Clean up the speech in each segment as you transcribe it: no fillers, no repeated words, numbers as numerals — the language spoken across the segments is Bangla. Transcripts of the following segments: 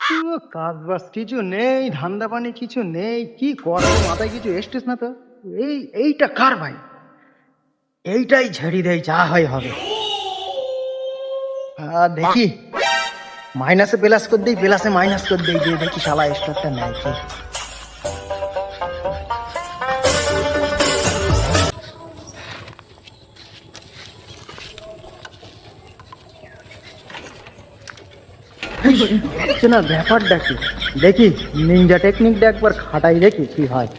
কাজ বাজ কিছু নেই, ধান্দা পানি কিছু নেই, কি করবো মাথায় কিছু এসছিস না তো। এইটা কার ভাই? এইটাই ঝেড়ি দেয়, যা হয় হবে। দেখি মাইনাসে প্লাস করে দেই, প্লাসে মাইনাস করে দেই, দিয়ে দেখি শালা স্টারটা নেয় কি। হচ্ছে না, ব্যাপারটা কি দেখি, নিনজা টেকনিকটা একবার খাটাই দেখি কি হয়।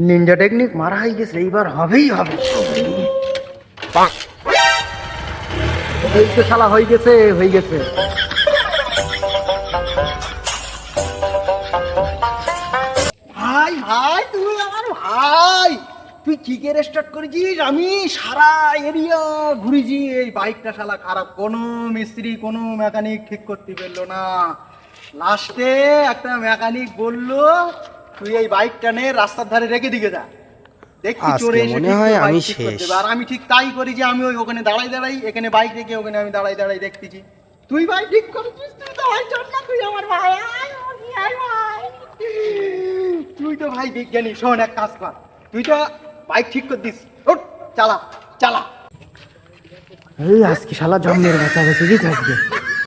নিনজা টেকনিক মারা হয়ে গেছে, এইবার হবেই হবে। এই তো শালা হয়ে গেছে, হয়ে গেছে। ভাই ভাই, তুই আমার ভাই, তুই কিকের স্টার্ট করেছিস, আমি সারা এরিয়া ঘুরেছি। এই বাইকটা শালা খারাপ, কোনো মিস্ত্রি কোনো মেকানিক ঠিক করতে পারলো না। লাস্টে একটা মেকানিক বললো তুই এই বাইকটা নে, রাস্তার ধারে রেখে দিকে যা, দেখছি চোরে এসে ঠিক করে বাইক ঠিক করে দেবে। আর আমি ঠিক তাই করি, যে আমি ওখানে দাঁড়াই দাঁড়াই, এখানে বাইক রেখে ওখানে আমি দাঁড়াই দাঁড়াই দেখতেছি। তুই ভাই ঠিক করেছিস, তুই তো ভাই চল না, তুই আমার ভাই, আয় ভাই। তুই তো ভাই বিজ্ঞানী। শোন, এক কাজ কর, তুই তো বাইক ঠিক করে দিস, ওঠ, চালা চালা। এই আজকে শালা জন্মের বাঁচা গেছে আজকে।